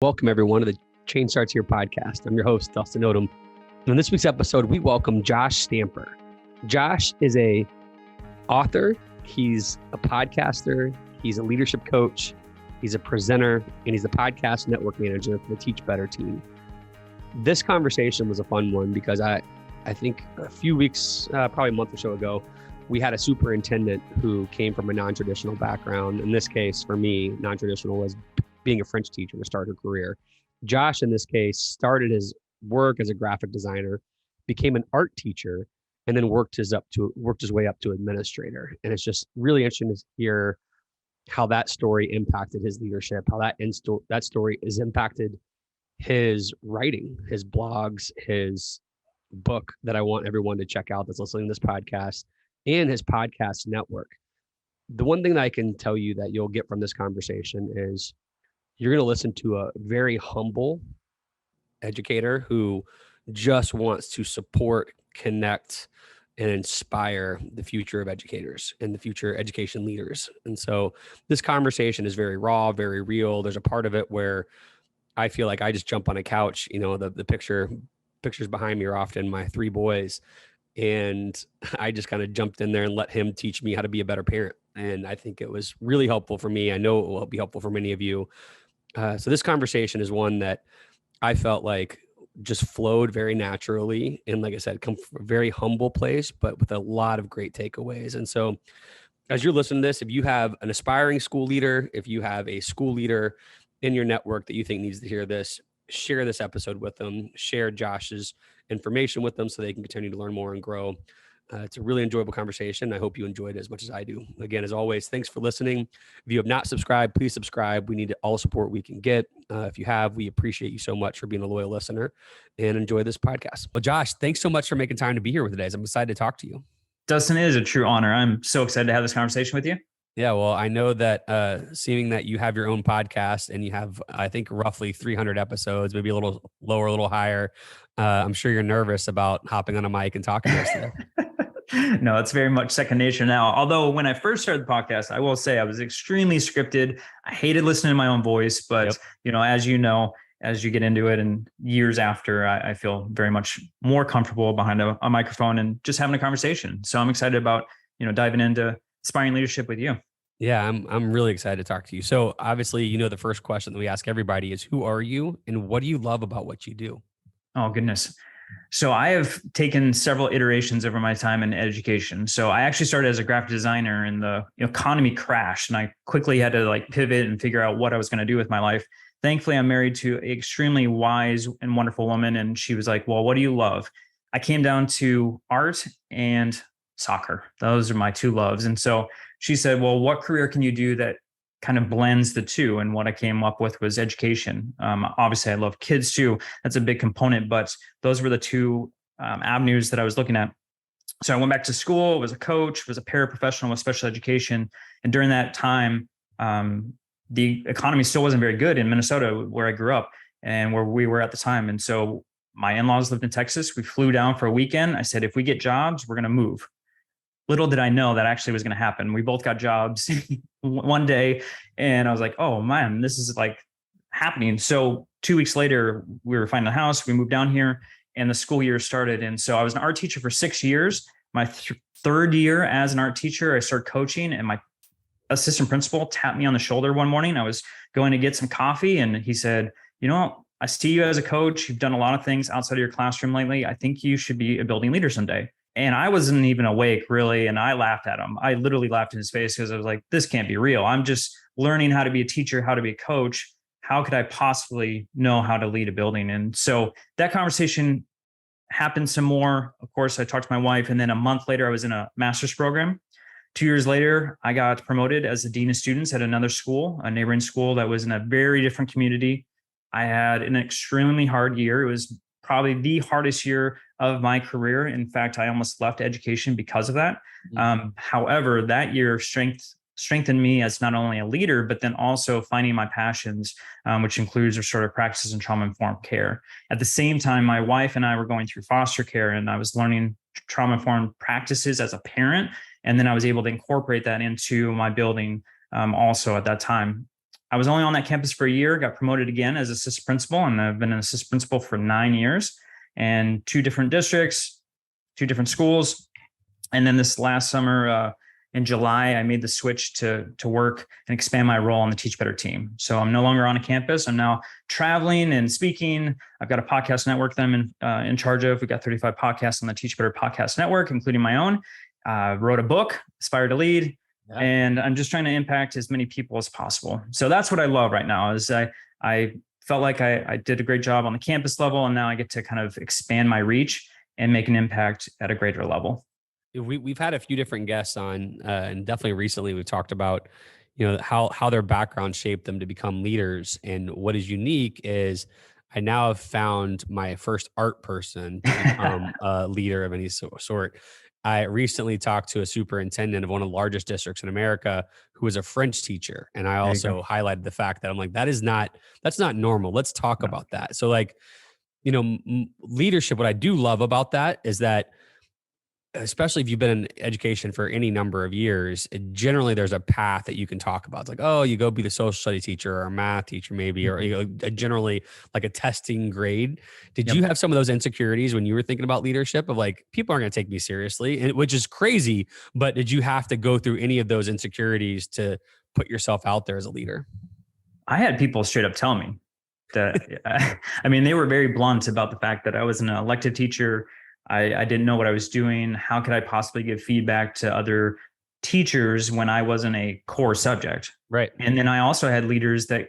Welcome, everyone, to the Change Starts Here podcast. I'm your host, Dustin Odham. And in this week's episode, we welcome Josh Stamper. Josh is a author. He's a podcaster. He's a leadership coach. He's a presenter, and he's a podcast network manager for the Teach Better team. This conversation was a fun one because I think a few weeks, probably a month or so ago, we had a superintendent who came from a non-traditional background. In this case, for me, non-traditional was being a French teacher to start her career. Josh, in this case, started his work as a graphic designer, became an art teacher, and then worked his way up to administrator. And it's just really interesting to hear how that story impacted his leadership, how that story has impacted his writing, his blogs, his book that I want everyone to check out that's listening to this podcast, and his podcast network. The one thing that I can tell you that you'll get from this conversation is you're going to listen to a very humble educator who just wants to support, connect, and inspire the future of educators and the future education leaders. And so this conversation is very raw, very real. There's a part of it where I feel like I just jump on a couch. You know, the pictures behind me are often my three boys. And I just kind of jumped in there and let him teach me how to be a better parent. And I think it was really helpful for me. I know it will be helpful for many of you. So this conversation is one that I felt like just flowed very naturally. And like I said, come from a very humble place, but with a lot of great takeaways. And so as you're listening to this, if you have an aspiring school leader, if you have a school leader in your network that you think needs to hear this, share this episode with them, share Josh's information with them so they can continue to learn more and grow. It's a really enjoyable conversation. I hope you enjoyed it as much as I do. Again, as always, thanks for listening. If you have not subscribed, please subscribe. We need all the support we can get. If you have, we appreciate you so much for being a loyal listener and enjoy this podcast. Well, Josh, thanks so much for making time to be here with today. I'm excited to talk to you. Dustin, it is a true honor. I'm so excited to have this conversation with you. Yeah, well, I know that seeing that you have your own podcast and you have, I think, roughly 300 episodes, maybe a little lower, a little higher. I'm sure you're nervous about hopping on a mic and talking to us today. No, it's very much second nature now. Although when I first started the podcast, I will say I was extremely scripted. I hated listening to my own voice, but as you get into it and years after, I feel very much more comfortable behind a microphone and just having a conversation. So I'm excited about, diving into inspiring leadership with you. Yeah, I'm really excited to talk to you. So obviously, the first question that we ask everybody is, who are you and what do you love about what you do? Oh, goodness. So I have taken several iterations over my time in education. So I actually started as a graphic designer and the economy crashed and I quickly had to pivot and figure out what I was going to do with my life. Thankfully, I'm married to an extremely wise and wonderful woman. And she was like, well, what do you love? I came down to art and soccer. Those are my two loves. And so she said, well, what career can you do that kind of blends the two? And what I came up with was education. Obviously, I love kids too. That's a big component, but those were the two avenues that I was looking at. So I went back to school, was a coach, was a paraprofessional with special education. And during that time, the economy still wasn't very good in Minnesota, where I grew up and where we were at the time. And so my in-laws lived in Texas. We flew down for a weekend. I said, if we get jobs, we're going to move. Little did I know that actually was going to happen. We both got jobs one day and I was like, oh man, this is happening. So 2 weeks later, we were finding a house. We moved down here and the school year started. And so I was an art teacher for 6 years. My third year as an art teacher, I started coaching and my assistant principal tapped me on the shoulder one morning. I was going to get some coffee and he said, I see you as a coach. You've done a lot of things outside of your classroom lately. I think you should be a building leader someday. And I wasn't even awake really. And I laughed at him. I literally laughed in his face because I was like, this can't be real. I'm just learning how to be a teacher, how to be a coach. How could I possibly know how to lead a building? And so that conversation happened some more. Of course, I talked to my wife. And then a month later, I was in a master's program. 2 years later, I got promoted as the dean of students at another school, a neighboring school that was in a very different community. I had an extremely hard year. It was probably the hardest year of my career. In fact, I almost left education because of that. However, that year strengthened me as not only a leader, but then also finding my passions, which includes restorative practices and trauma-informed care. At the same time, my wife and I were going through foster care and I was learning trauma-informed practices as a parent. And then I was able to incorporate that into my building also at that time. I was only on that campus for a year, got promoted again as assistant principal, and I've been an assistant principal for 9 years and 2 different districts, 2 different schools. And then this last summer, in July, I made the switch to work and expand my role on the Teach Better team. So I'm no longer on a campus. I'm now traveling and speaking. I've got a podcast network that I'm in charge of. We've got 35 podcasts on the Teach Better podcast network, including my own. Wrote a book, Aspire to Lead, and I'm just trying to impact as many people as possible. So that's what I love right now. Is I felt like I did a great job on the campus level, and now I get to kind of expand my reach and make an impact at a greater level. We've had a few different guests on, and definitely recently we've talked about, how their background shaped them to become leaders. And what is unique is I now have found my first art person to become a leader of any sort. I recently talked to a superintendent of one of the largest districts in America who was a French teacher. And I also highlighted the fact that I'm like, that's not normal. Let's talk about that. So like, leadership, what I do love about that is that, especially if you've been in education for any number of years, generally there's a path that you can talk about. It's like, oh, you go be the social study teacher or a math teacher maybe, or generally like a testing grade. Did you have some of those insecurities when you were thinking about leadership of like, people aren't going to take me seriously, and which is crazy, but did you have to go through any of those insecurities to put yourself out there as a leader? I had people straight up tell me that, I mean, they were very blunt about the fact that I was an elective teacher. I didn't know what I was doing. How could I possibly give feedback to other teachers when I wasn't a core subject? Right. And then I also had leaders that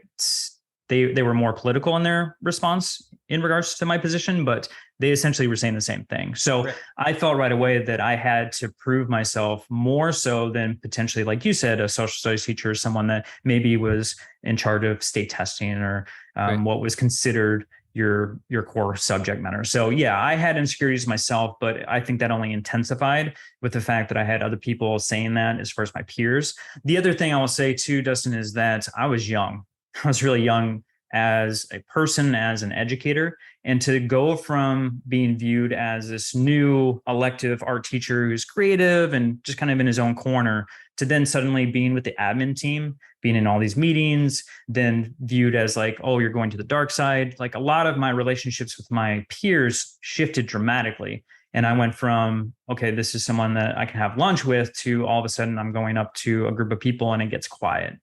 they were more political in their response in regards to my position, but they essentially were saying the same thing. So I felt right away that I had to prove myself more so than potentially, like you said, a social studies teacher, someone that maybe was in charge of state testing or what was considered your core subject matter. So yeah, I had insecurities myself, but I think that only intensified with the fact that I had other people saying that as far as my peers. The other thing I will say too, Dustin, is that I was young. I was really young as a person, as an educator, and to go from being viewed as this new elective art teacher who's creative and just kind of in his own corner, to then suddenly being with the admin team, being in all these meetings, then viewed as like, oh, you're going to the dark side. Like a lot of my relationships with my peers shifted dramatically. And I went from, okay, this is someone that I can have lunch with, to all of a sudden I'm going up to a group of people and it gets quiet.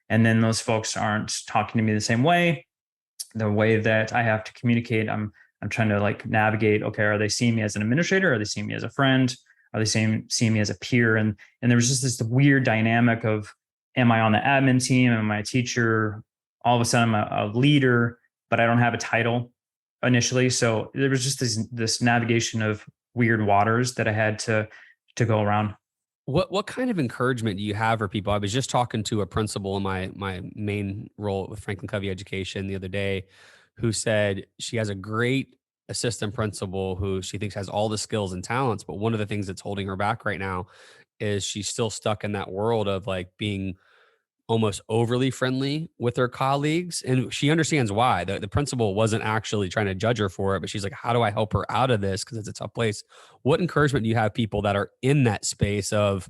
And then those folks aren't talking to me the same way. The way that I have to communicate, I'm trying to like navigate, okay, are they seeing me as an administrator? Are they seeing me as a friend? Are they seeing me as a peer? And there was just this weird dynamic of, am I on the admin team? Am I a teacher? All of a sudden I'm a leader, but I don't have a title initially. So there was just this navigation of weird waters that I had to go around. What kind of encouragement do you have for people? I was just talking to a principal in my main role with Franklin Covey Education the other day, who said she has a great assistant principal who she thinks has all the skills and talents, but one of the things that's holding her back right now is she's still stuck in that world of like being almost overly friendly with her colleagues. And she understands why. The principal wasn't actually trying to judge her for it, but she's like, how do I help her out of this? Because it's a tough place. What encouragement do you have people that are in that space of,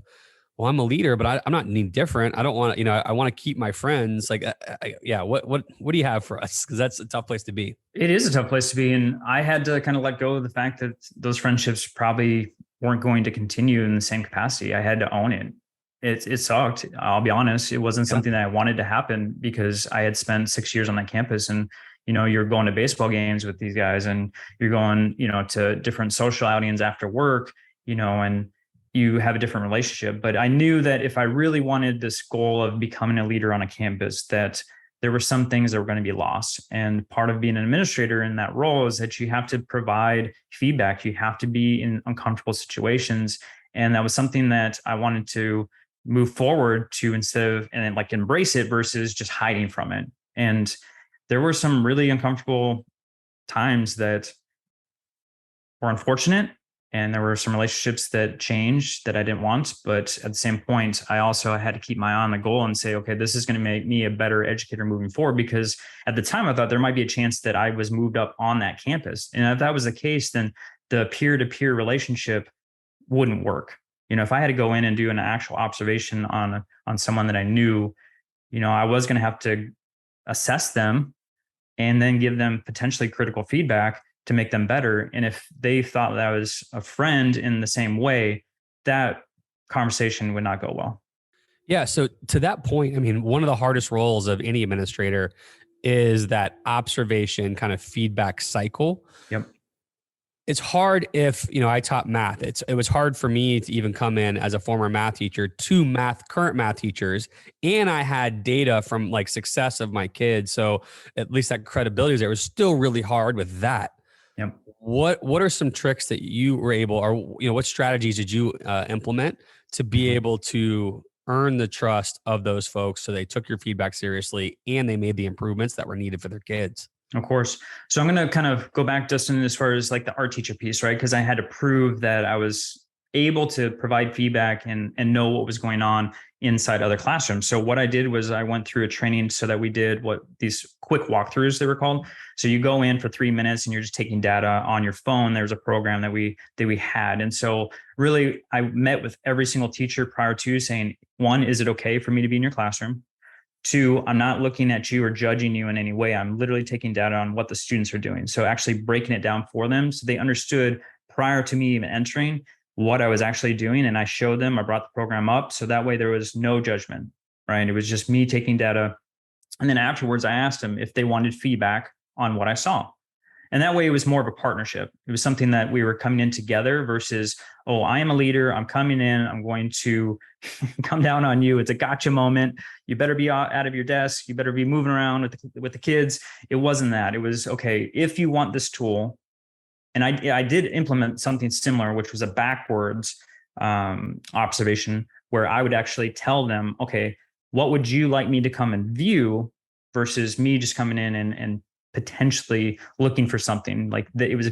well, I'm a leader, but I'm not any different. I don't want to, I want to keep my friends. Like, what do you have for us? Because that's a tough place to be. It is a tough place to be. And I had to kind of let go of the fact that those friendships probably weren't going to continue in the same capacity. I had to own it. It sucked. I'll be honest. It wasn't something that I wanted to happen, because I had spent 6 years on that campus, and, you're going to baseball games with these guys, and you're going, to different social outings after work, and you have a different relationship. But I knew that if I really wanted this goal of becoming a leader on a campus, that there were some things that were going to be lost. And part of being an administrator in that role is that you have to provide feedback. You have to be in uncomfortable situations. And that was something that I wanted to move forward to, instead of, and then like embrace it versus just hiding from it. And there were some really uncomfortable times that were unfortunate. And there were some relationships that changed that I didn't want. But at the same point, I also had to keep my eye on the goal and say, okay, this is going to make me a better educator moving forward. Because at the time I thought there might be a chance that I was moved up on that campus. And if that was the case, then the peer-to-peer relationship wouldn't work. If I had to go in and do an actual observation on someone that I knew, I was going to have to assess them and then give them potentially critical feedback to make them better. And if they thought that I was a friend in the same way, that conversation would not go well. Yeah. So to that point, I mean, one of the hardest roles of any administrator is that observation kind of feedback cycle. Yep. It's hard if, I taught math. It was hard for me to even come in as a former math teacher to current math teachers. And I had data from like success of my kids. So at least that credibility was there. It was still really hard with that. Yep. What are some tricks that you were able, or, what strategies did you implement to be able to earn the trust of those folks so they took your feedback seriously and they made the improvements that were needed for their kids? Of course. So I'm going to kind of go back, Dustin, as far as like the art teacher piece, right? Because I had to prove that I was able to provide feedback and know what was going on inside other classrooms. So what I did was I went through a training so that we did what these quick walkthroughs, they were called. So you go in for 3 minutes and you're just taking data on your phone. There's a program that we had. And so really I met with every single teacher prior to saying, one, is it okay for me to be in your classroom? Two, I'm not looking at you or judging you in any way. I'm literally taking data on what the students are doing. So actually breaking it down for them so they understood prior to me even entering what I was actually doing. And I showed them, I brought the program up. So that way there was no judgment, right? It was just me taking data. And then afterwards, I asked them if they wanted feedback on what I saw. And that way it was more of a partnership. It was something that we were coming in together versus, oh, I am a leader. I'm coming in. I'm going to come down on you. It's a gotcha moment. You better be out of your desk. You better be moving around with the kids. It wasn't that. It was, okay, if you want this tool, and I did implement something similar, which was a backwards observation where I would actually tell them, okay, what would you like me to come and view versus me just coming in and potentially looking for something like that. It was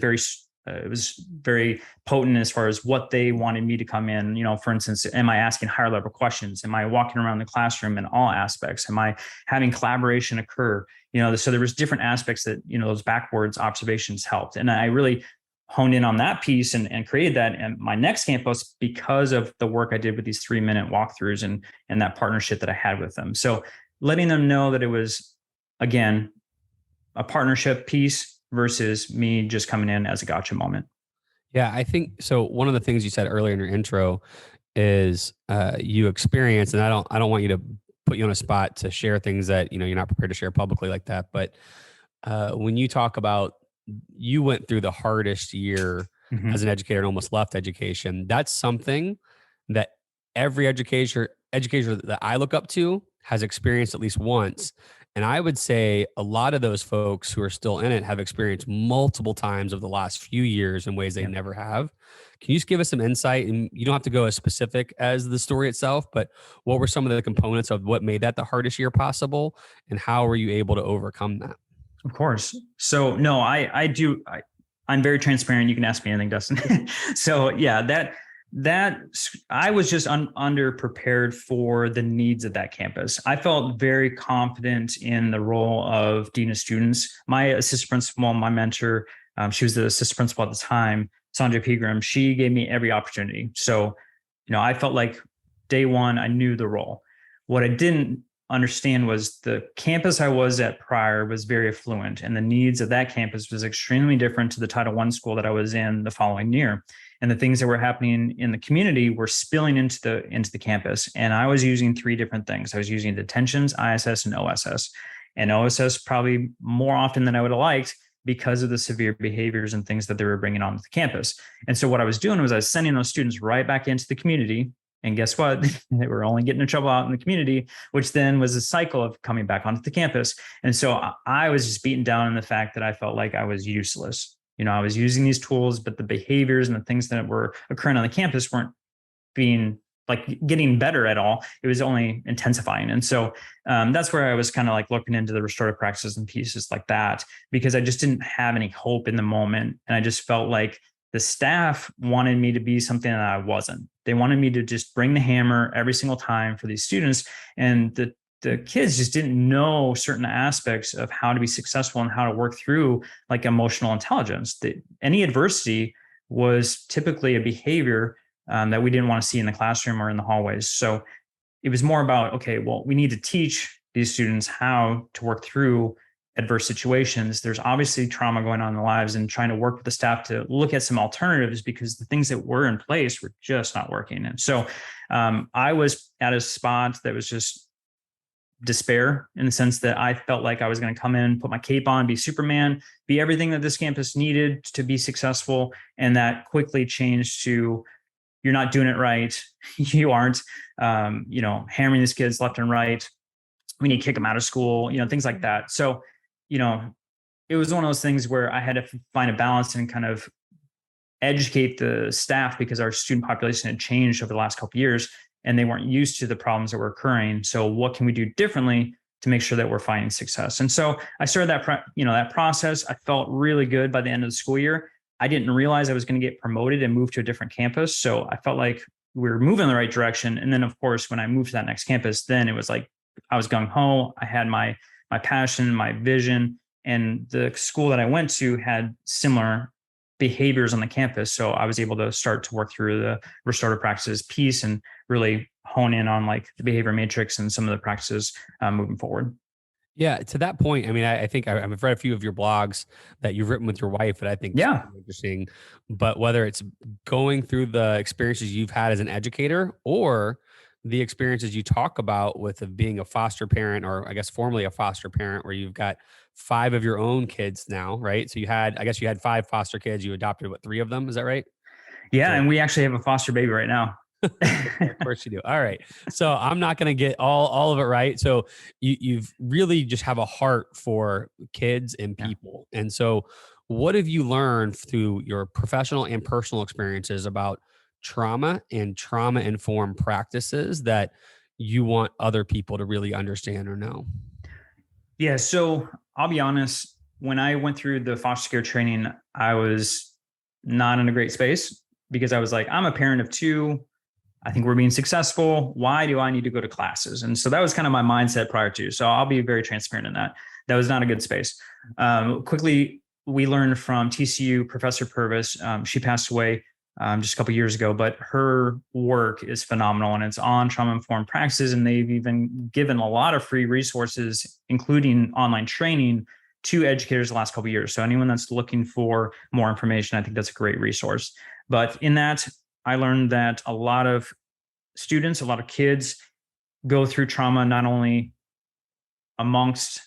very potent as far as what they wanted me to come in. For instance, am I asking higher level questions? Am I walking around the classroom in all aspects? Am I having collaboration occur? So there was different aspects that, those backwards observations helped. And I really honed in on that piece and created that in my next campus because of the work I did with these 3-minute walkthroughs and that partnership that I had with them. So letting them know that it was, again, a partnership piece versus me just coming in as a gotcha moment. Yeah, I think so. One of the things you said earlier in your intro is you experience, and I don't want you to put you on a spot to share things that you're not prepared to share publicly like that. But when you talk about you went through the hardest year as an educator and almost left education, that's something that every educator that I look up to has experienced at least once. And I would say a lot of those folks who are still in it have experienced multiple times over the last few years in ways they never have. Can you just give us some insight? And you don't have to go as specific as the story itself, but what were some of the components of what made that the hardest year possible? And how were you able to overcome that? Of course. So no, I'm very transparent. You can ask me anything, Dustin. So yeah, that I was just underprepared for the needs of that campus. I felt very confident in the role of dean of students. My assistant principal, my mentor, she was the assistant principal at the time, Sanjay Pegram. She gave me every opportunity. So, I felt like day one, I knew the role. What I didn't understand was the campus I was at prior was very affluent, and the needs of that campus was extremely different to the Title I school that I was in the following year. And the things that were happening in the community were spilling into the campus. And I was using 3 different things. I was using detentions, ISS, and OSS. And OSS probably more often than I would have liked because of the severe behaviors and things that they were bringing onto the campus. And so what I was doing was I was sending those students right back into the community. And guess what? They were only getting in trouble out in the community, which then was a cycle of coming back onto the campus. And so I was just beaten down in the fact that I felt like I was useless. I was using these tools, but the behaviors and the things that were occurring on the campus weren't being like getting better at all. It was only intensifying. And so that's where I was kind of like looking into the restorative practices and pieces like that, because I just didn't have any hope in the moment. And I just felt like the staff wanted me to be something that I wasn't. They wanted me to just bring the hammer every single time for these students. And the kids just didn't know certain aspects of how to be successful and how to work through like emotional intelligence. Any adversity was typically a behavior that we didn't want to see in the classroom or in the hallways. So it was more about, okay, well, we need to teach these students how to work through adverse situations. There's obviously trauma going on in their lives, and trying to work with the staff to look at some alternatives because the things that were in place were just not working. And so I was at a spot that was just despair, in the sense that I felt like I was going to come in, put my cape on, be Superman, be everything that this campus needed to be successful. And that quickly changed to, you're not doing it right. You aren't, hammering these kids left and right. We need to kick them out of school, things like that. So, it was one of those things where I had to find a balance and kind of educate the staff, because our student population had changed over the last couple of years and they weren't used to the problems that were occurring. So what can we do differently to make sure that we're finding success? And so I started that process. I felt really good by the end of the school year. I didn't realize I was going to get promoted and move to a different campus. So I felt like we were moving in the right direction. And then of course, when I moved to that next campus, then it was like, I was gung ho. I had my passion, my vision, and the school that I went to had similar behaviors on the campus. So I was able to start to work through the restorative practices piece and really hone in on like the behavior matrix and some of the practices moving forward. Yeah, to that point, I mean, I think I've read a few of your blogs that you've written with your wife that I think is Yeah. really interesting. But whether it's going through the experiences you've had as an educator or the experiences you talk about with being a foster parent, or I guess formerly a foster parent, where you've got 5 of your own kids now, right? So you had 5 foster kids. You adopted 3 of them. Is that right? Yeah. So, And we actually have a foster baby right now. of course you do. All right. So I'm not going to get all of it right. So you've really just have a heart for kids and people. Yeah. And so what have you learned through your professional and personal experiences about trauma and trauma informed practices that you want other people to really understand or know? Yeah. So I'll be honest, when I went through the foster care training, I was not in a great space, because I was like, I'm a parent of 2. I think we're being successful. Why do I need to go to classes? And so that was kind of my mindset prior to. So I'll be very transparent in that. That was not a good space. Quickly, we learned from TCU, Professor Purvis. She passed away just a couple of years ago, but her work is phenomenal, and it's on trauma-informed practices. And they've even given a lot of free resources, including online training, to educators the last couple of years. So anyone that's looking for more information, I think that's a great resource. But in that, I learned that a lot of students, a lot of kids go through trauma, not only amongst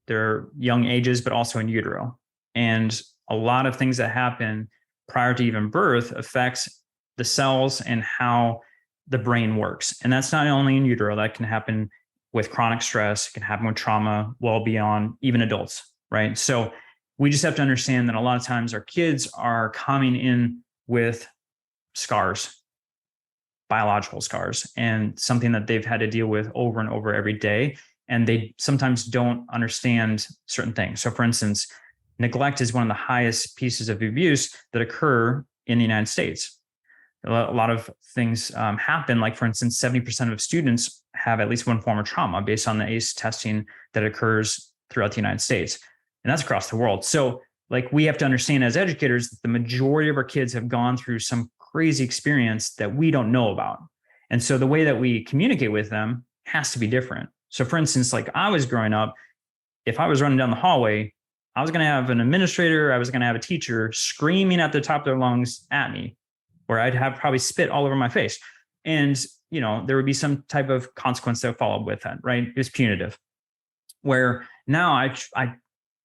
their young ages, but also in utero. And a lot of things that happen prior to even birth affects the cells and how the brain works. And that's not only in utero, that can happen with chronic stress, it can happen with trauma well beyond even adults, right? So we just have to understand that a lot of times our kids are coming in with scars, biological scars, and something that they've had to deal with over and over every day. And they sometimes don't understand certain things. So for instance, neglect is one of the highest pieces of abuse that occur in the United States. A lot of things happen. Like for instance, 70% of students have at least one form of trauma based on the ACE testing that occurs throughout the United States. And that's across the world. So like we have to understand as educators that the majority of our kids have gone through some crazy experience that we don't know about. And so the way that we communicate with them has to be different. So for instance, like I was growing up, if I was running down the hallway, I was going to have an administrator, I was going to have a teacher screaming at the top of their lungs at me, where I'd have probably spit all over my face. And, there would be some type of consequence that would follow with that, right? It was punitive. Where now I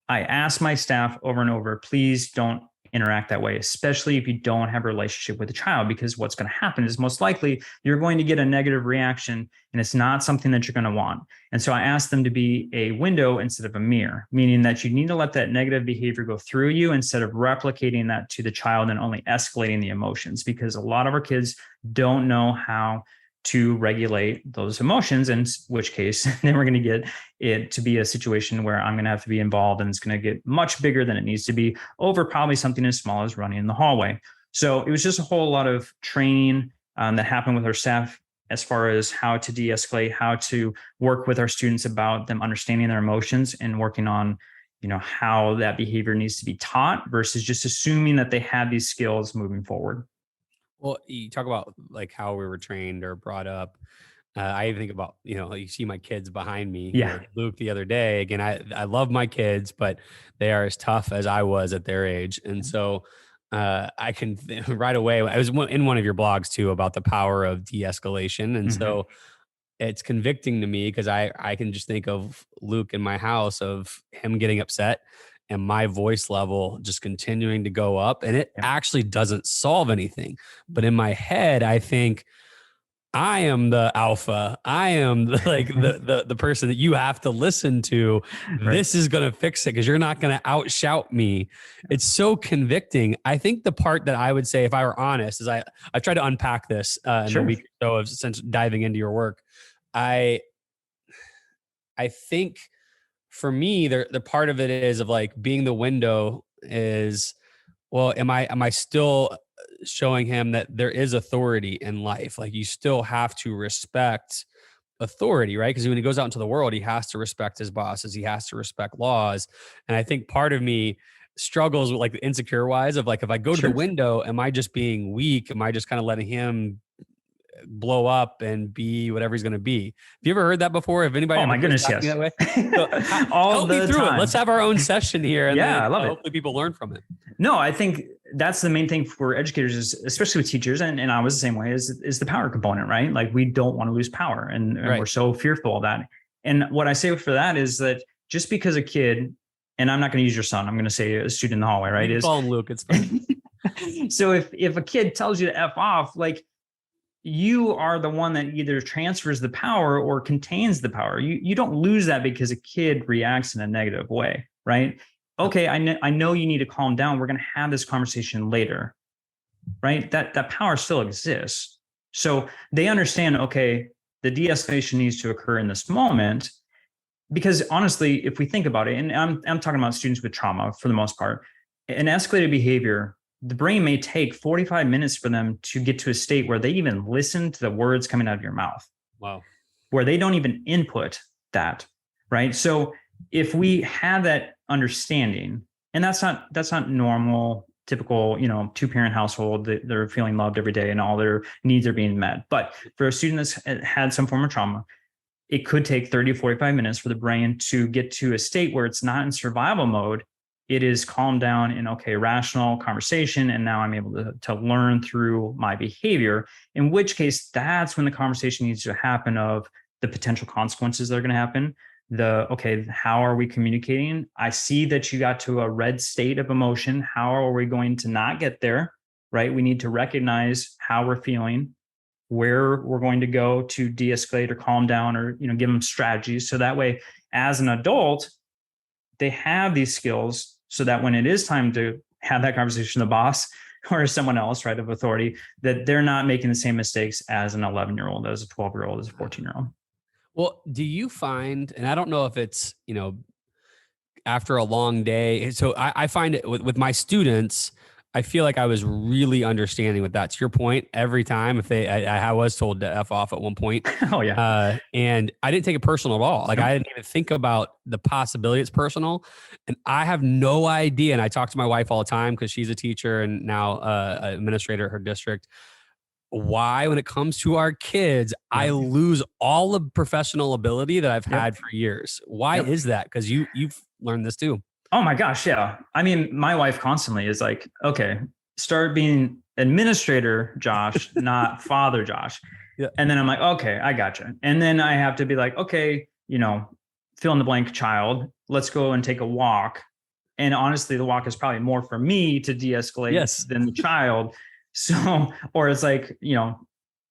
ask my staff over and over, please don't interact that way, especially if you don't have a relationship with the child, because what's going to happen is most likely you're going to get a negative reaction, and it's not something that you're going to want. And so I asked them to be a window instead of a mirror, meaning that you need to let that negative behavior go through you instead of replicating that to the child and only escalating the emotions, because a lot of our kids don't know how to regulate those emotions, in which case then we're going to get it to be a situation where I'm going to have to be involved, and it's going to get much bigger than it needs to be over probably something as small as running in the hallway. So it was just a whole lot of training that happened with our staff as far as how to de-escalate, how to work with our students about them understanding their emotions and working on, how that behavior needs to be taught versus just assuming that they have these skills moving forward. Well, you talk about like how we were trained or brought up. I even think about, you see my kids behind me, Yeah. Luke the other day. Again, I love my kids, but they are as tough as I was at their age. And so I can right away, I was in one of your blogs too about the power of de-escalation. And Mm-hmm. so it's convicting to me because I can just think of Luke in my house, of him getting upset and my voice level just continuing to go up. And it Yep. actually doesn't solve anything. But in my head, I think, I am the alpha. I am the person that you have to listen to. Right. This is going to fix it because you're not going to outshout me. It's so convicting. I think the part that I would say, if I were honest, is I tried to unpack this in the Sure. week or so of since diving into your work. I think for me, the part of it is of like being the window is, well, am I still showing him that there is authority in life? Like, you still have to respect authority, right? Because when he goes out into the world, he has to respect his bosses, he has to respect laws. And I think part of me struggles with, like, the insecure wise of like, if I go to the Sure. window, am I just being weak? Am I just kind of letting him blow up and be whatever he's going to be? Have you ever heard that before? Have anybody Oh ever my goodness, pushed back yes. me that way? So, All help me the through time. it. Let's have our own session here, and Yeah, then I love it. hopefully people learn from it. No, I think that's the main thing for educators, is, especially with teachers, and I was the same way, is the power component, right? Like, we don't want to lose power, and Right. we're so fearful of that. And what I say for that is that just because a kid, and I'm not going to use your son, I'm going to say a student in the hallway, right? You can call him Luke. It's fine. So if a kid tells you to F off, like, you are the one that either transfers the power or contains the power. You don't lose that because a kid reacts in a negative way, right? Okay, I know you need to calm down. We're going to have this conversation later, right? That power still exists. So they understand, okay, the de-escalation needs to occur in this moment. Because honestly, if we think about it, and I'm talking about students with trauma for the most part, an escalated behavior, the brain may take 45 minutes for them to get to a state where they even listen to the words coming out of your mouth. Wow. Where they don't even input that, right? So if we have that understanding, and that's not normal, typical, two-parent household, that they're feeling loved every day and all their needs are being met. But for a student that's had some form of trauma, it could take 30 to 45 minutes for the brain to get to a state where it's not in survival mode. It is calmed down in, okay, rational conversation. And now I'm able to learn through my behavior, in which case that's when the conversation needs to happen of the potential consequences that are going to happen. Okay, how are we communicating? I see that you got to a red state of emotion. How are we going to not get there, right? We need to recognize how we're feeling, where we're going to go to de-escalate or calm down, or give them strategies. So that way, as an adult, they have these skills so that when it is time to have that conversation, the boss or someone else, right, of authority, that they're not making the same mistakes as an 11-year-old, as a 12-year-old, as a 14-year-old. Well, do you find, and I don't know if it's, after a long day. So I find it with my students, I feel like I was really understanding with that. To your point, every time if I was told to F off at one point. Oh yeah. And I didn't take it personal at all. Like, I didn't even think about the possibility it's personal. And I have no idea. And I talk to my wife all the time because she's a teacher and now administrator at her district. Why, when it comes to our kids, I lose all the professional ability that I've had for years. Why is that? Because you've learned this too. Oh my gosh, yeah. I mean, my wife constantly is like, okay, start being administrator Josh, not father Josh. Yeah. And then I'm like, okay, I gotcha. And then I have to be like, okay, fill in the blank child, let's go and take a walk. And honestly, the walk is probably more for me to de-escalate than the child. So, or it's like,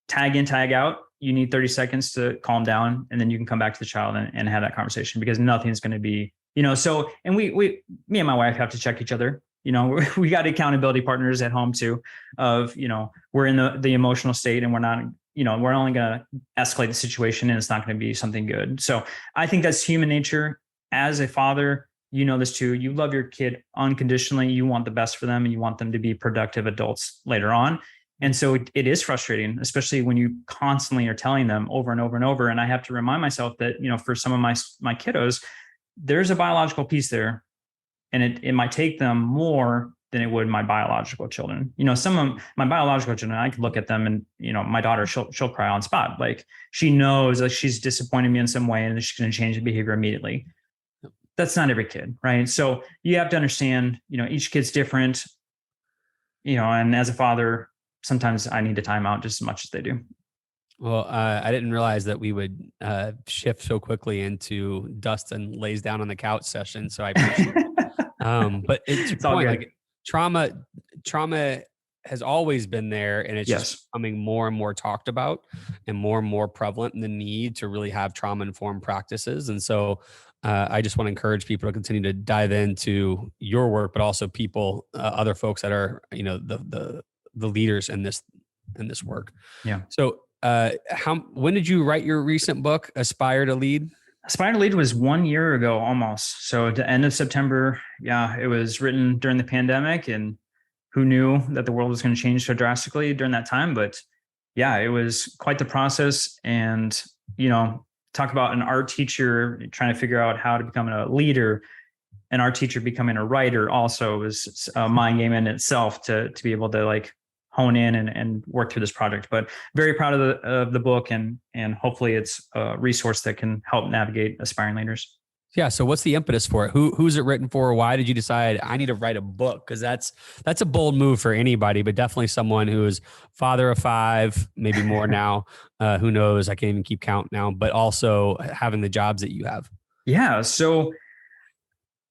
tag in, tag out. You need 30 seconds to calm down, and then you can come back to the child and have that conversation, because nothing's going to be, so, and me and my wife have to check each other. We got accountability partners at home too, of, we're in the emotional state and we're not, we're only going to escalate the situation and it's not going to be something good. So I think that's human nature. As a father, this too, you love your kid unconditionally. You want the best for them and you want them to be productive adults later on. And so it is frustrating, especially when you constantly are telling them over and over and over. And I have to remind myself that, for some of my kiddos, there's a biological piece there, and it might take them more than it would my biological children. Some of my biological children, I could look at them and, my daughter, she'll cry on spot. Like she knows like she's disappointed me in some way and she's going to change the behavior immediately. That's not every kid, right? So you have to understand, each kid's different, and as a father, sometimes I need to time out just as much as they do. Well, I didn't realize that we would shift so quickly into Dustin lays down on the couch session. So I appreciate it. But it's your point, like trauma has always been there, and it's just becoming more and more talked about and more prevalent in the need to really have trauma-informed practices. And so I just want to encourage people to continue to dive into your work, but also people, other folks that are, the leaders in this work. Yeah. So when did you write your recent book, Aspire to Lead? Aspire to Lead was 1 year ago almost. So at the end of September, it was written during the pandemic, and who knew that the world was going to change so drastically during that time. But it was quite the process. And, talk about an art teacher trying to figure out how to become a leader, an art teacher becoming a writer also was a mind game in itself to be able to like hone in and work through this project. But very proud of the book, and hopefully it's a resource that can help navigate aspiring leaders. Yeah. So what's the impetus for it? Who's it written for? Why did you decide I need to write a book? Because that's a bold move for anybody, but definitely someone who is father of 5, maybe more now. Who knows? I can't even keep count now, but also having the jobs that you have. Yeah. So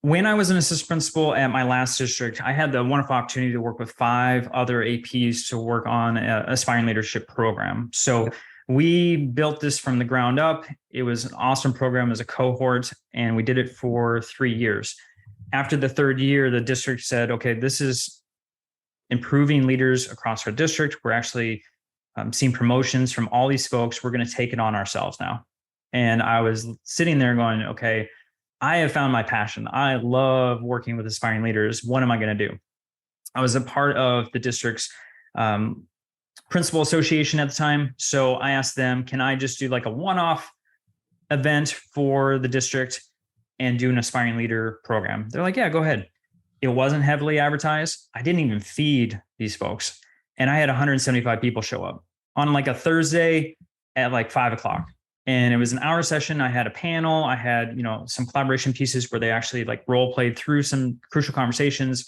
when I was an assistant principal at my last district, I had the wonderful opportunity to work with 5 other APs to work on an aspiring leadership program. So we built this from the ground up. It was an awesome program as a cohort, and we did it for 3 years. After the 3rd year, the district said, okay, this is improving leaders across our district. We're actually seeing promotions from all these folks. We're going to take it on ourselves now. And I was sitting there going, okay, I have found my passion. I love working with aspiring leaders. What am I going to do? I was a part of the district's principal association at the time. So I asked them, can I just do like a one-off event for the district and do an aspiring leader program? They're like, yeah, go ahead. It wasn't heavily advertised. I didn't even feed these folks. And I had 175 people show up on like a Thursday at like 5:00. And it was an hour session. I had a panel. I had, some collaboration pieces where they actually like role played through some crucial conversations.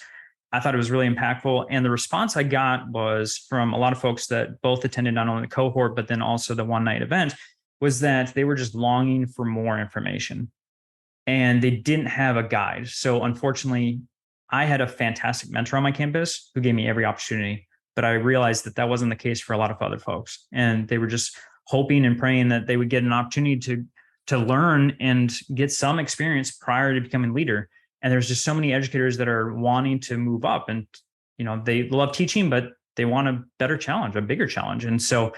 I thought it was really impactful. And the response I got was from a lot of folks that both attended not only the cohort, but then also the one night event, was that they were just longing for more information and they didn't have a guide. So unfortunately, I had a fantastic mentor on my campus who gave me every opportunity, but I realized that wasn't the case for a lot of other folks. And they were just hoping and praying that they would get an opportunity to learn and get some experience prior to becoming leader. And there's just so many educators that are wanting to move up, and they love teaching, but they want a better challenge, a bigger challenge. And so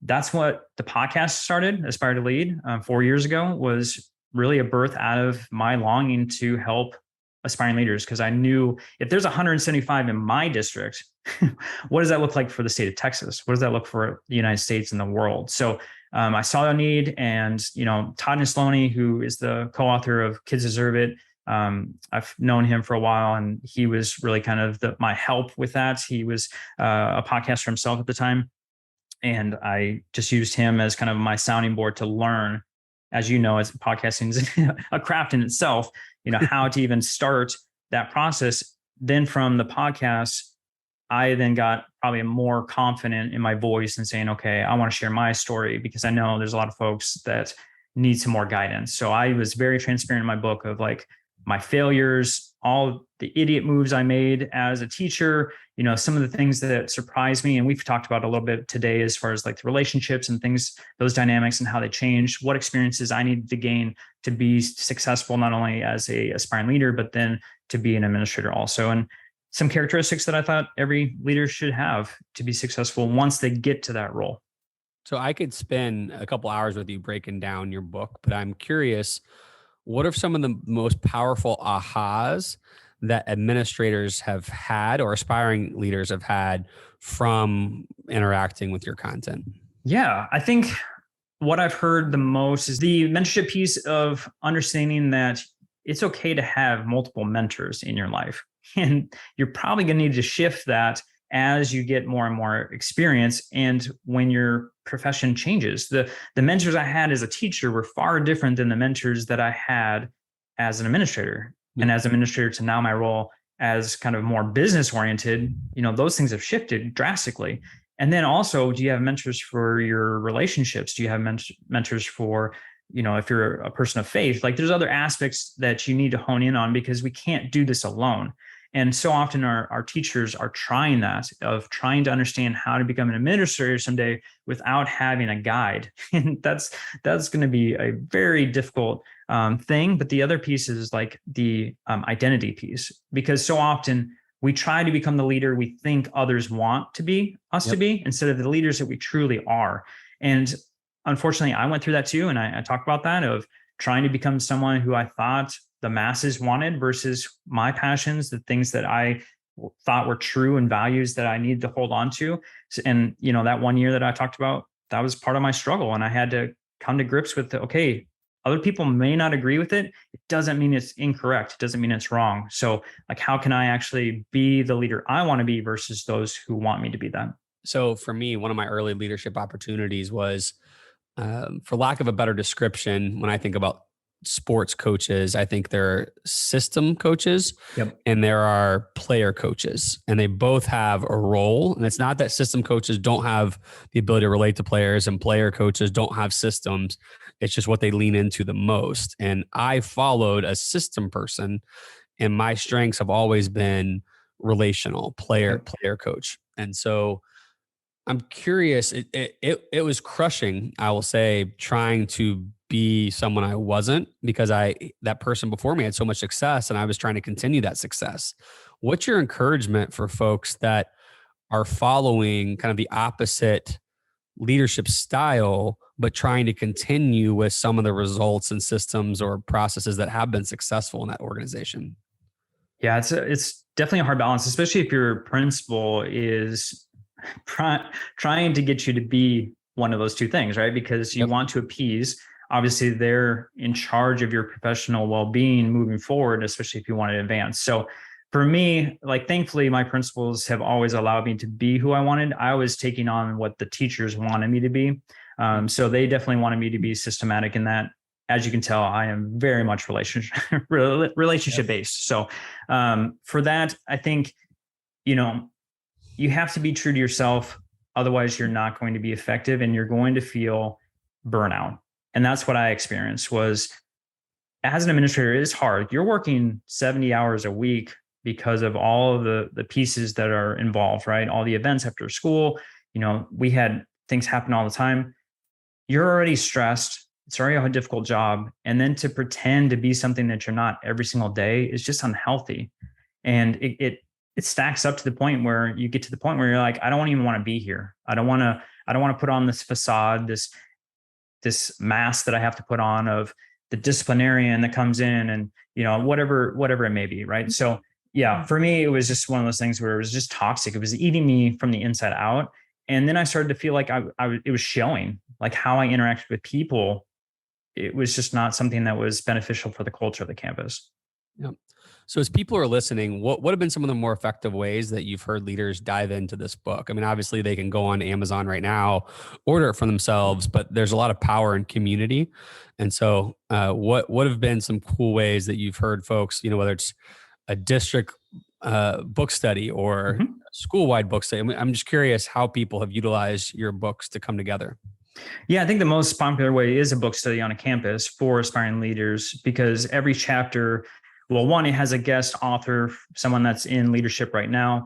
that's what the podcast started, Aspire to Lead, 4 years ago, was really a birth out of my longing to help aspiring leaders. Because I knew if there's 175 in my district, what does that look like for the state of Texas? What does that look for the United States and the world? So I saw a need, and Todd Neslony, who is the co-author of Kids Deserve It, I've known him for a while, and he was really kind of my help with that. He was a podcaster himself at the time, and I just used him as kind of my sounding board to learn. As you know, as podcasting is a craft in itself, how to even start that process. Then from the podcast, I then got probably more confident in my voice and saying, okay, I want to share my story, because I know there's a lot of folks that need some more guidance. So I was very transparent in my book of like my failures, all the idiot moves I made as a teacher, some of the things that surprised me. And we've talked about a little bit today as far as like the relationships and things, those dynamics and how they changed, what experiences I needed to gain to be successful, not only as a aspiring leader, but then to be an administrator also. And some characteristics that I thought every leader should have to be successful once they get to that role. So I could spend a couple hours with you breaking down your book, but I'm curious, what are some of the most powerful ahas that administrators have had or aspiring leaders have had from interacting with your content? Yeah, I think what I've heard the most is the mentorship piece of understanding that it's okay to have multiple mentors in your life. And you're probably going to need to shift that as you get more and more experience and when your profession changes. The mentors I had as a teacher were far different than the mentors that I had as an administrator. And as administrator to now my role as kind of more business oriented, those things have shifted drastically. And then also, do you have mentors for your relationships? Do you have mentors for, if you're a person of faith? Like, there's other aspects that you need to hone in on, because we can't do this alone. And so often our teachers are trying to understand how to become an administrator someday without having a guide. And that's going to be a very difficult thing. But the other piece is like the identity piece, because so often we try to become the leader we think others want to be us to be, instead of the leaders that we truly are. And unfortunately, I went through that too. And I talk about that, of trying to become someone who I thought the masses wanted versus my passions, the things that I thought were true and values that I needed to hold on to. And, that 1 year that I talked about, that was part of my struggle. And I had to come to grips with, okay, other people may not agree with it. It doesn't mean it's incorrect. It doesn't mean it's wrong. So like, how can I actually be the leader I want to be versus those who want me to be that? So for me, one of my early leadership opportunities was, for lack of a better description, when I think about sports coaches, I think there are system coaches and there are player coaches, and they both have a role. And it's not that system coaches don't have the ability to relate to players and player coaches don't have systems. It's just what they lean into the most. And I followed a system person, and my strengths have always been relational player coach. And so I'm curious, it was crushing, I will say, trying to be someone I wasn't, because that person before me had so much success and I was trying to continue that success. What's your encouragement for folks that are following kind of the opposite leadership style, but trying to continue with some of the results and systems or processes that have been successful in that organization? Yeah, it's definitely a hard balance, especially if your principal is trying to get you to be one of those two things, right? Because you want to appease. Obviously, they're in charge of your professional well-being moving forward, especially if you want to advance. So for me, like, thankfully, my principals have always allowed me to be who I wanted. I was taking on what the teachers wanted me to be. So they definitely wanted me to be systematic in that. As you can tell, I am very much relationship based. So for that, I think, you have to be true to yourself. Otherwise, you're not going to be effective and you're going to feel burnout. And that's what I experienced. Was, as an administrator, it is hard. You're working 70 hours a week because of all of the pieces that are involved, right? All the events after school, we had things happen all the time. You're already stressed. It's already a difficult job. And then to pretend to be something that you're not every single day is just unhealthy. And it stacks up to the point where you get to the point where you're like, I don't even want to be here. I don't want to put on this facade, this mask that I have to put on of the disciplinarian that comes in and, whatever it may be. Right. So yeah, for me, it was just one of those things where it was just toxic. It was eating me from the inside out. And then I started to feel like it was showing, like, how I interacted with people. It was just not something that was beneficial for the culture of the campus. Yep. So as people are listening, what have been some of the more effective ways that you've heard leaders dive into this book? I mean, obviously they can go on Amazon right now, order it for themselves, but there's a lot of power in community. And so what have been some cool ways that you've heard folks, whether it's a district book study or school-wide book study? I mean, I'm just curious how people have utilized your books to come together. Yeah, I think the most popular way is a book study on a campus for aspiring leaders, because every chapter, well, one, it has a guest author, someone that's in leadership right now,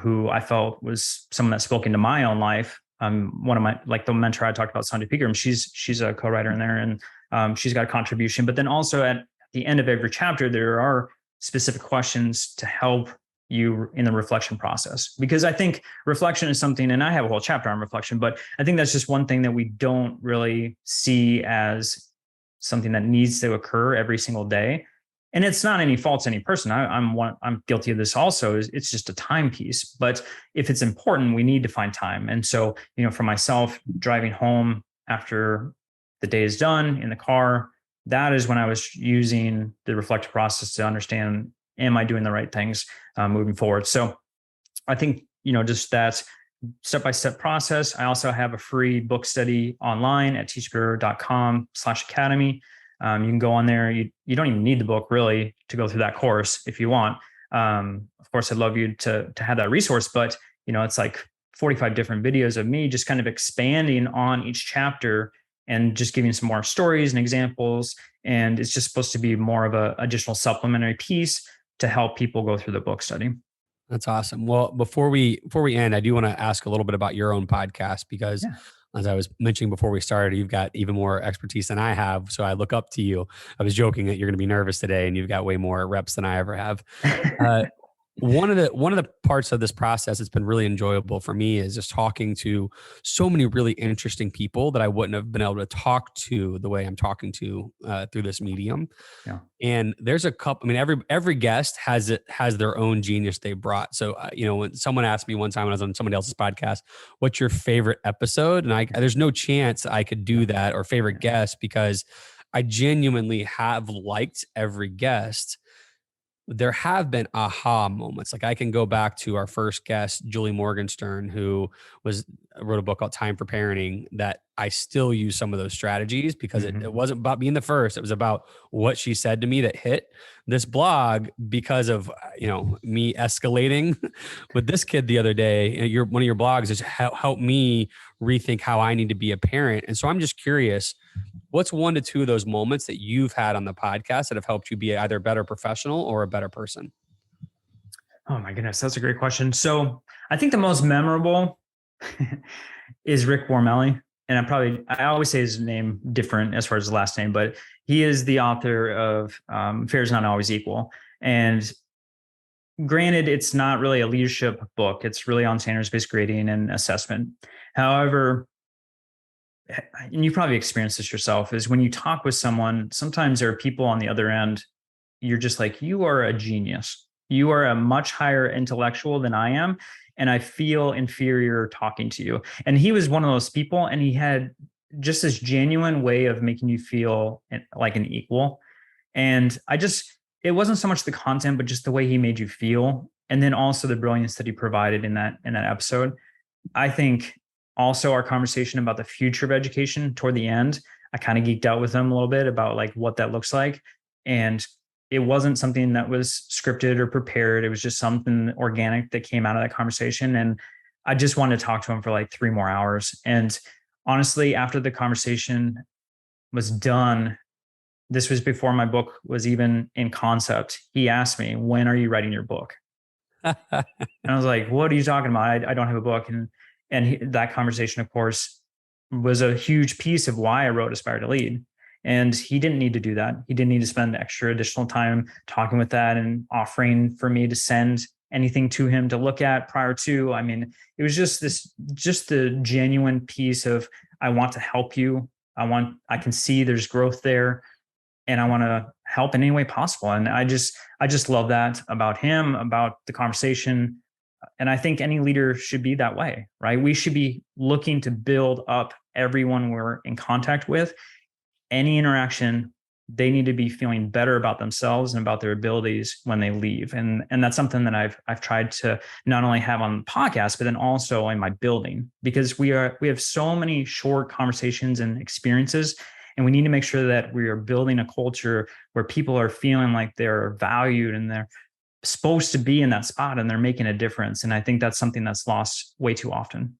who I felt was someone that spoke into my own life. One of my, like the mentor I talked about, Sandy Pegram, she's a co-writer in there, and she's got a contribution. But then also at the end of every chapter, there are specific questions to help you in the reflection process. Because I think reflection is something, and I have a whole chapter on reflection, but I think that's just one thing that we don't really see as something that needs to occur every single day. And it's not any fault to any person. I'm guilty of this also. It's just a time piece. But if it's important, we need to find time. And so, for myself, driving home after the day is done in the car, that is when I was using the reflective process to understand am I doing the right things moving forward? So I think, just that step-by-step process. I also have a free book study online at teachbetter.com/academy. You can go on there. You don't even need the book really to go through that course if you want. Of course, I'd love you to have that resource, but it's like 45 different videos of me just kind of expanding on each chapter and just giving some more stories and examples. And it's just supposed to be more of a additional supplementary piece to help people go through the book study. That's awesome. Well, before we end, I do want to ask a little bit about your own podcast because, Yeah. as I was mentioning before we started, you've got even more expertise than I have. So I look up to you. I was joking that you're going to be nervous today, and you've got way more reps than I ever have. One of the parts of this process that's been really enjoyable for me is just talking to so many really interesting people that I wouldn't have been able to talk to the way I'm talking to through this medium. Yeah. And there's a couple. I mean, every guest has their own genius they brought. So when someone asked me one time when I was on somebody else's podcast, "What's your favorite episode?" and there's no chance I could do that, or favorite guest, because I genuinely have liked every guest. There have been aha moments. Like I can go back to our first guest, Julie Morgenstern, who wrote a book called Time for Parenting, that I still use some of those strategies because it wasn't about being the first. It was about what she said to me that hit this blog because of, me escalating with this kid the other day. One of your blogs has helped me rethink how I need to be a parent. And so I'm just curious, what's 1 to 2 of those moments that you've had on the podcast that have helped you be either a better professional or a better person? Oh my goodness, that's a great question. So I think the most memorable is Rick Wormelli. And I always say his name different as far as the last name, but he is the author of Fair is Not Always Equal. And granted, it's not really a leadership book. It's really on standards-based grading and assessment. However, and you probably experienced this yourself, is when you talk with someone, sometimes there are people on the other end, you're just like, you are a genius. You are a much higher intellectual than I am. And I feel inferior talking to you. And he was one of those people, and he had just this genuine way of making you feel like an equal. And it wasn't so much the content, but just the way he made you feel. And then also the brilliance that he provided in that episode. I think also our conversation about the future of education toward the end, I kind of geeked out with him a little bit about like what that looks like. And it wasn't something that was scripted or prepared. It was just something organic that came out of that conversation. And I just wanted to talk to him for like 3 more hours. And honestly, after the conversation was done, this was before my book was even in concept. He asked me, "When are you writing your book?" And I was like, "What are you talking about? I don't have a book." And that conversation, of course, was a huge piece of why I wrote Aspire to Lead. And he didn't need to do that. He didn't need to spend extra additional time talking with that and offering for me to send anything to him to look at prior to. I mean, it was just the genuine piece of, I want to help you. I can see there's growth there, and I want to help in any way possible. And I just love that about him, about the conversation. And I think any leader should be that way, right? We should be looking to build up everyone we're in contact with. Any interaction, they need to be feeling better about themselves and about their abilities when they leave. And that's something that I've tried to not only have on the podcast, but then also in my building, because we have so many short conversations and experiences. And we need to make sure that we are building a culture where people are feeling like they're valued and they're supposed to be in that spot and they're making a difference. And I think that's something that's lost way too often.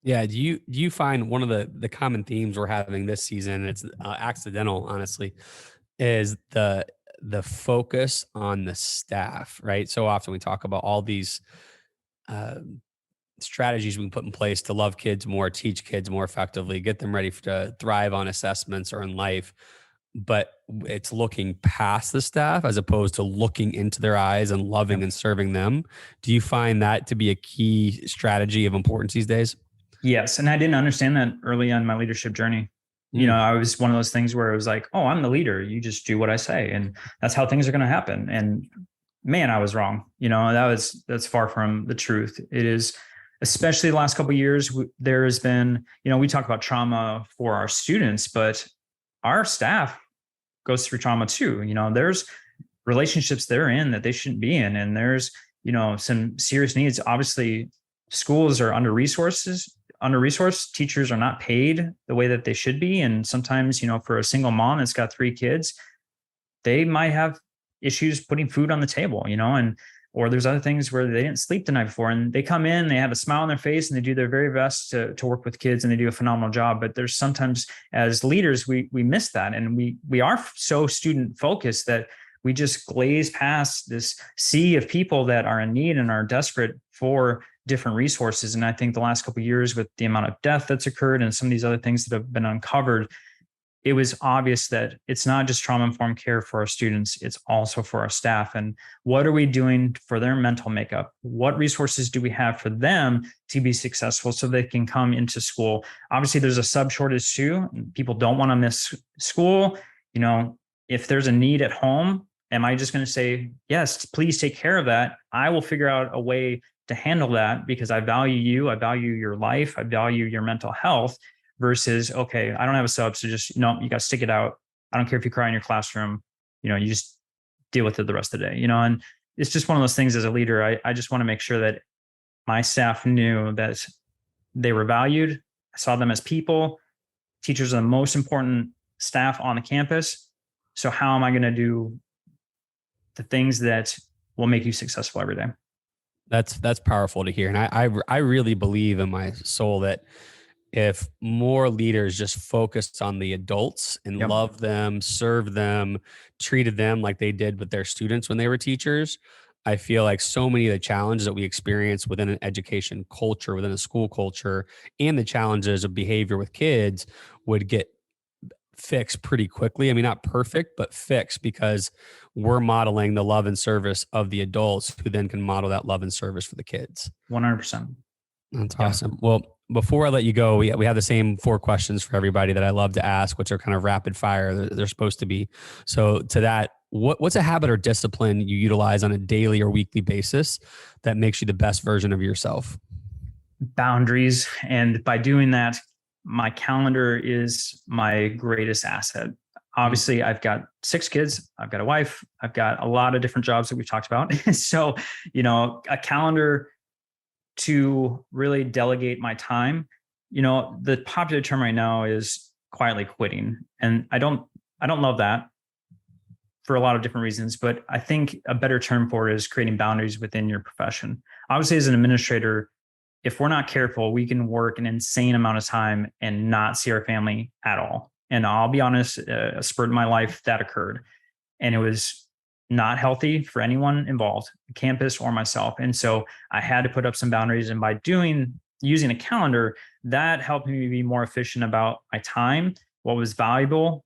Yeah. Do you find one of the common themes we're having this season, and it's accidental, honestly, is the focus on the staff, right? So often we talk about all these strategies we can put in place to love kids more, teach kids more effectively, get them ready to thrive on assessments or in life. But it's looking past the staff as opposed to looking into their eyes and loving and serving them. Do you find that to be a key strategy of importance these days? Yes. And I didn't understand that early on in my leadership journey. I was one of those things where it was like, oh, I'm the leader. You just do what I say. And that's how things are going to happen. And man, I was wrong. That's far from the truth. It is, especially the last couple of years, there has been, we talk about trauma for our students, but our staff goes through trauma too. relationships they're in that they shouldn't be in. And there's, some serious needs. Obviously, schools are under-resourced. Teachers are not paid the way that they should be. And sometimes, for a single mom that's got 3 kids, they might have issues putting food on the table, or there's other things where they didn't sleep the night before and they come in, they have a smile on their face and they do their very best to work with kids and they do a phenomenal job. But there's sometimes as leaders, we miss that. And we are so student focused that we just glaze past this sea of people that are in need and are desperate for different resources. And I think the last couple of years with the amount of death that's occurred and some of these other things that have been uncovered, it was obvious that it's not just trauma-informed care for our students, it's also for our staff. And what are we doing for their mental makeup? What resources do we have for them to be successful so they can come into school? Obviously, there's a sub shortage too. People don't want to miss school. If there's a need at home, am I just going to say, yes, please take care of that? I will figure out a way to handle that because I value you. I value your life. I value your mental health. Versus, okay, I don't have a sub, so just, you got to stick it out. I don't care if you cry in your classroom, you just deal with it the rest of the day, and it's just one of those things as a leader. I just want to make sure that my staff knew that they were valued. I saw them as people. Teachers are the most important staff on the campus. So how am I going to do the things that will make you successful every day? That's powerful to hear. And I really believe in my soul that if more leaders just focused on the adults and loved them, served them, treated them like they did with their students when they were teachers, I feel like so many of the challenges that we experience within an education culture, within a school culture, and the challenges of behavior with kids would get fixed pretty quickly. I mean, not perfect, but fixed because we're modeling the love and service of the adults who then can model that love and service for the kids. 100%. That's awesome. Well, before I let you go, we have the same 4 questions for everybody that I love to ask, which are kind of rapid fire. They're supposed to be. So to that, what's a habit or discipline you utilize on a daily or weekly basis that makes you the best version of yourself? Boundaries. And by doing that, my calendar is my greatest asset. Obviously, I've got 6 kids. I've got a wife. I've got a lot of different jobs that we've talked about. So, a calendar to really delegate my time. The popular term right now is quietly quitting. And I don't love that for a lot of different reasons, but I think a better term for it is creating boundaries within your profession. Obviously, as an administrator, if we're not careful, we can work an insane amount of time and not see our family at all. And I'll be honest, a spurt in my life that occurred. And it was not healthy for anyone involved, campus or myself. And so I had to put up some boundaries. And by using a calendar, that helped me be more efficient about my time, what was valuable,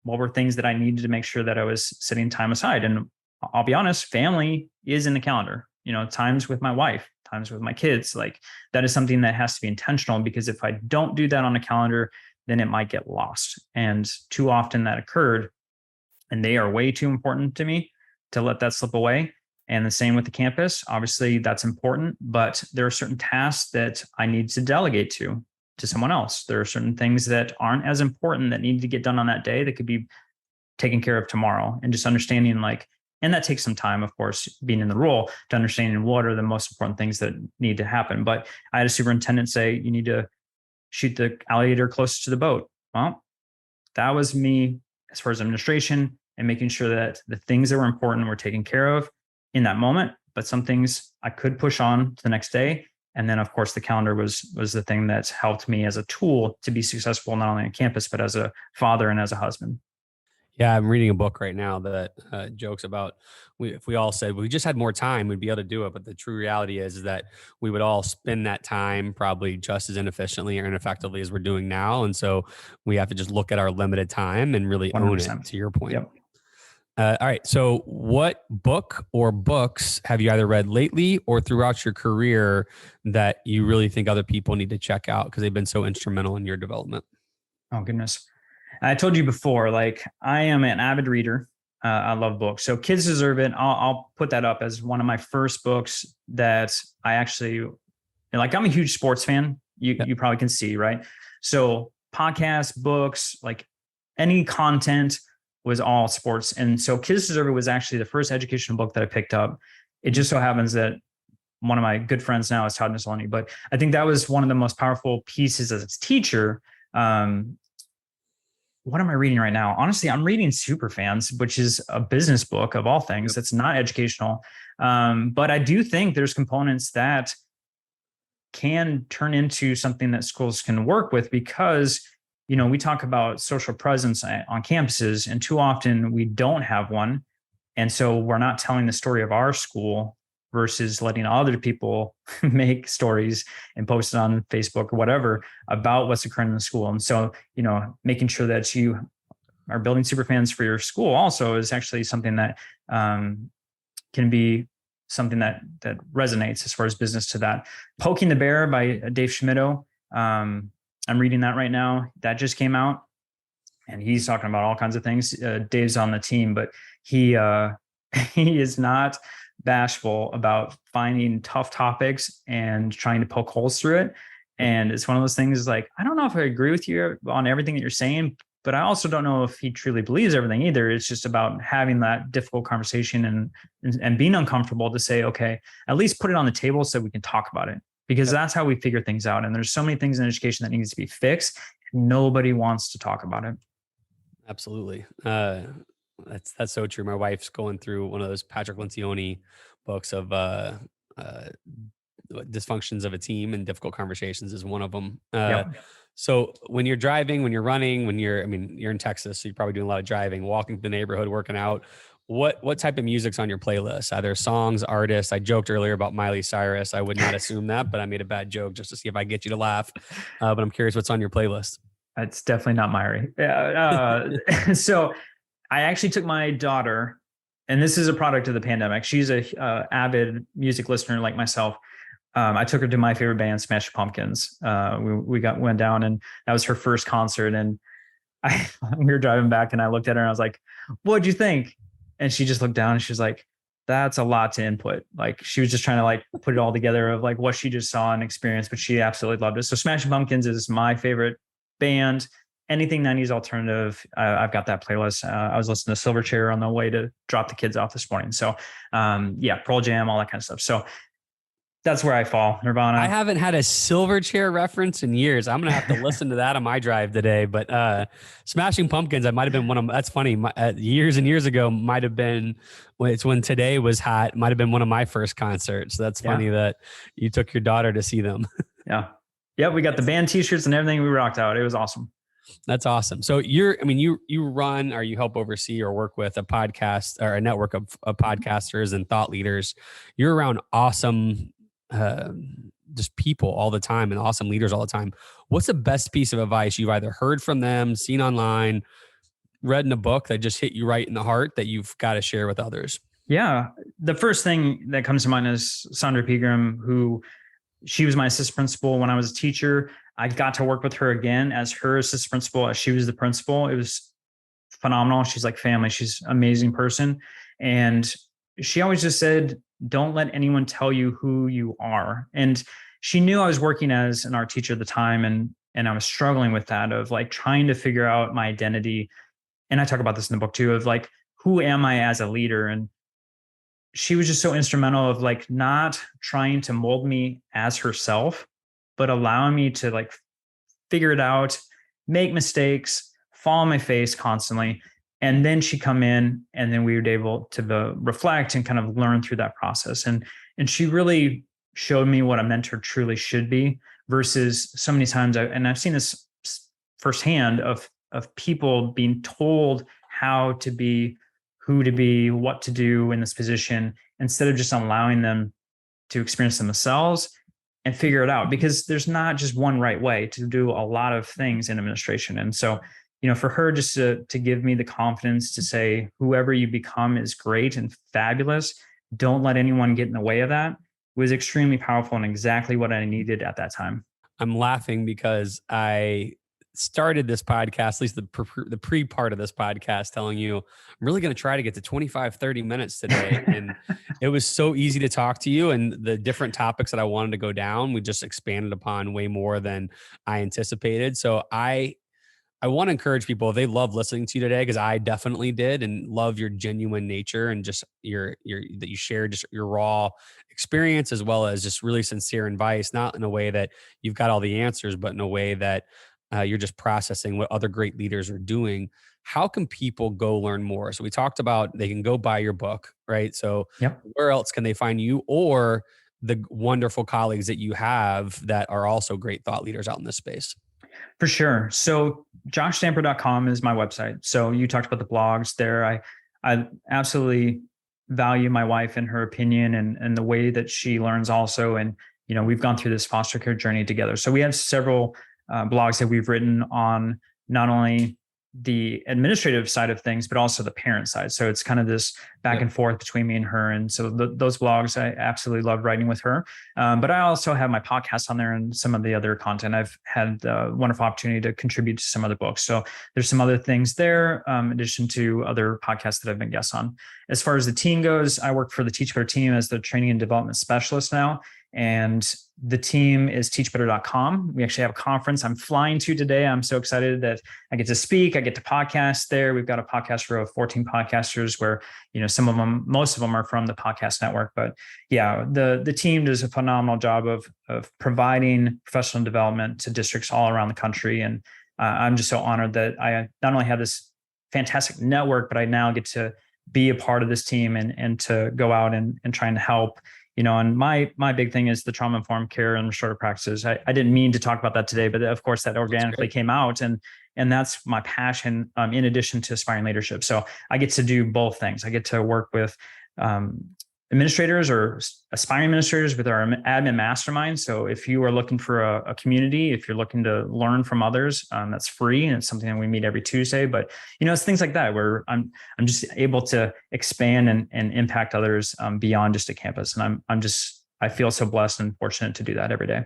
what were things that I needed to make sure that I was setting time aside. And I'll be honest, family is in the calendar, times with my wife, times with my kids. Like that is something that has to be intentional because if I don't do that on a calendar, then it might get lost. And too often that occurred. And they are way too important to me to let that slip away. And the same with the campus. Obviously, that's important, but there are certain tasks that I need to delegate to someone else. There are certain things that aren't as important that need to get done on that day that could be taken care of tomorrow. And just understanding and that takes some time, of course, being in the role to understanding what are the most important things that need to happen. But I had a superintendent say, you need to shoot the alligator closest to the boat. Well, that was me as far as administration and making sure that the things that were important were taken care of in that moment, but some things I could push on to the next day. And then of course the calendar was the thing that's helped me as a tool to be successful, not only on campus, but as a father and as a husband. Yeah, I'm reading a book right now that jokes about if we all said we just had more time, we'd be able to do it. But the true reality is that we would all spend that time probably just as inefficiently or ineffectively as we're doing now. And so we have to just look at our limited time and really 100%. own it, to your point. Yep. All right. So what book or books have you either read lately or throughout your career that you really think other people need to check out because they've been so instrumental in your development? Oh, goodness. I told you before, I am an avid reader. I love books. So Kids Deserve It. I'll put that up as one of my first books that I actually I'm a huge sports fan. You probably can see, right? So podcasts, books, any content was all sports. And so Kids Deserve It was actually the first educational book that I picked up. It just so happens that one of my good friends now is Todd Nisolini, but I think that was one of the most powerful pieces as a teacher. What am I reading right now? Honestly, I'm reading Superfans, which is a business book of all things. That's not educational. But I do think there's components that can turn into something that schools can work with, because, we talk about social presence on campuses, and too often we don't have one. And so we're not telling the story of our school versus letting other people make stories and post it on Facebook or whatever about what's occurring in the school. And so, making sure that you are building super fans for your school also is actually something that can be something that resonates as far as business to that. Poking the Bear by Dave Schmittou. I'm reading that right now. That just came out, and he's talking about all kinds of things. Dave's on the team, but he is not bashful about finding tough topics and trying to poke holes through it. And it's one of those things like, I don't know if I agree with you on everything that you're saying, but I also don't know if he truly believes everything either. It's just about having that difficult conversation and being uncomfortable to say, okay, at least put it on the table so we can talk about it, because that's how we figure things out. And there's so many things in education that needs to be fixed. Nobody wants to talk about it. Absolutely. That's so true. My wife's going through one of those Patrick Lencioni books of dysfunctions of a team, and difficult conversations is one of them. So when you're driving, when you're running, you're in Texas, so you're probably doing a lot of driving, walking through the neighborhood, working out. What type of music's on your playlist? Either songs, artists. I joked earlier about Miley Cyrus. I would not assume that, but I made a bad joke just to see if I get you to laugh. But I'm curious what's on your playlist. It's definitely not Miley. So I actually took my daughter, and this is a product of the pandemic. She's a avid music listener like myself. I took her to my favorite band, Smashing Pumpkins. We went down, and that was her first concert. And we were driving back, and I looked at her and I was like, "What'd you think?" And she just looked down and she was like, "That's a lot to input." Like, she was just trying to like put it all together of like what she just saw and experienced, but she absolutely loved it. So Smashing Pumpkins is my favorite band. Anything 90s alternative, I've got that playlist. I was listening to Silverchair on the way to drop the kids off this morning. So Pearl Jam, all that kind of stuff. So that's where I fall. Nirvana. I haven't had a Silverchair reference in years. I'm going to have to listen to that on my drive today. But Smashing Pumpkins, I might have been one of them. That's funny. Years and years ago, might have been, it's when Today was hot, might have been one of my first concerts. So that's funny that you took your daughter to see them. Yeah. We got the band t-shirts and everything. We rocked out. It was awesome. That's awesome. So you run, or you help oversee or work with a podcast or a network of podcasters and thought leaders. You're around awesome, just people all the time, and awesome leaders all the time. What's the best piece of advice you've either heard from them, seen online, read in a book that just hit you right in the heart that you've got to share with others? Yeah. The first thing that comes to mind is Sandra Pegram, she was my assistant principal when I was a teacher. I got to work with her again as her assistant principal, as she was the principal. It was phenomenal. She's like family. She's an amazing person. And she always just said, don't let anyone tell you who you are. And she knew I was working as an art teacher at the time. And I was struggling with that of like trying to figure out my identity. And I talk about this in the book too, of like, who am I as a leader? And she was just so instrumental of like not trying to mold me as herself, but allowing me to like figure it out, make mistakes, fall on my face constantly. And then she'd come in, and then we were able to reflect and kind of learn through that process. And she really showed me what a mentor truly should be, versus so many times, and I've seen this firsthand of people being told how to be, who to be, what to do in this position, instead of just allowing them to experience them themselves and figure it out, because there's not just one right way to do a lot of things in administration. And so, for her just to give me the confidence to say, whoever you become is great and fabulous, don't let anyone get in the way of that, was extremely powerful and exactly what I needed at that time. I'm laughing because I started this podcast, at least the pre part of this podcast, telling you I'm really going to try to get to 25, 30 minutes today. And it was so easy to talk to you, and the different topics that I wanted to go down, we just expanded upon way more than I anticipated. So I I want to encourage people, if they love listening to you today, because I definitely did, and love your genuine nature and just your that you share just your raw experience, as well as just really sincere advice, not in a way that you've got all the answers, but in a way that you're just processing what other great leaders are doing. How can people go learn more? So we talked about they can go buy your book, right? So Yep. where else can they find you or the wonderful colleagues that you have that are also great thought leaders out in this space? For sure. So joshstamper.com is my website. So you talked about the blogs there. I absolutely value my wife and her opinion and the way that she learns also. And, we've gone through this foster care journey together. So we have several blogs that we've written on not only the administrative side of things, but also the parent side. So it's kind of this back and forth between me and her. And so those blogs, I absolutely love writing with her. But I also have my podcast on there and some of the other content. I've had the wonderful opportunity to contribute to some other books. So there's some other things there, in addition to other podcasts that I've been guests on. As far as the team goes, I work for the Teach Better team as the training and development specialist now. And the team is teachbetter.com. We actually have a conference I'm flying to today. I'm so excited that I get to speak. I get to podcast there. We've got a podcast row of 14 podcasters where, most of them are from the podcast network. But yeah, the team does a phenomenal job of providing professional development to districts all around the country. And I'm just so honored that I not only have this fantastic network, but I now get to be a part of this team and to go out and trying to help. And my big thing is the trauma-informed care and restorative practices. I didn't mean to talk about that today, but of course that organically came out, and that's my passion. In addition to aspiring leadership, so I get to do both things. I get to work with administrators or aspiring administrators with our admin mastermind. So if you are looking for a community, if you're looking to learn from others, that's free. And it's something that we meet every Tuesday, but it's things like that where I'm just able to expand and impact others beyond just a campus. And I feel so blessed and fortunate to do that every day.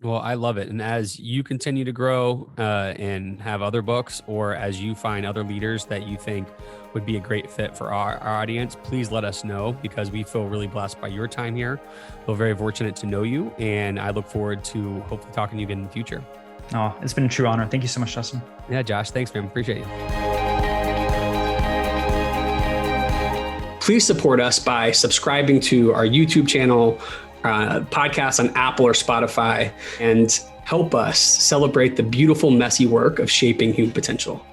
Well, I love it. And as you continue to grow and have other books, or as you find other leaders that you think would be a great fit for our audience, please let us know, because we feel really blessed by your time here. We're very fortunate to know you. And I look forward to hopefully talking to you again in the future. Oh, it's been a true honor. Thank you so much, Dustin. Yeah, Josh, thanks, man. Appreciate you. Please support us by subscribing to our YouTube channel, podcasts on Apple or Spotify, and help us celebrate the beautiful, messy work of shaping human potential.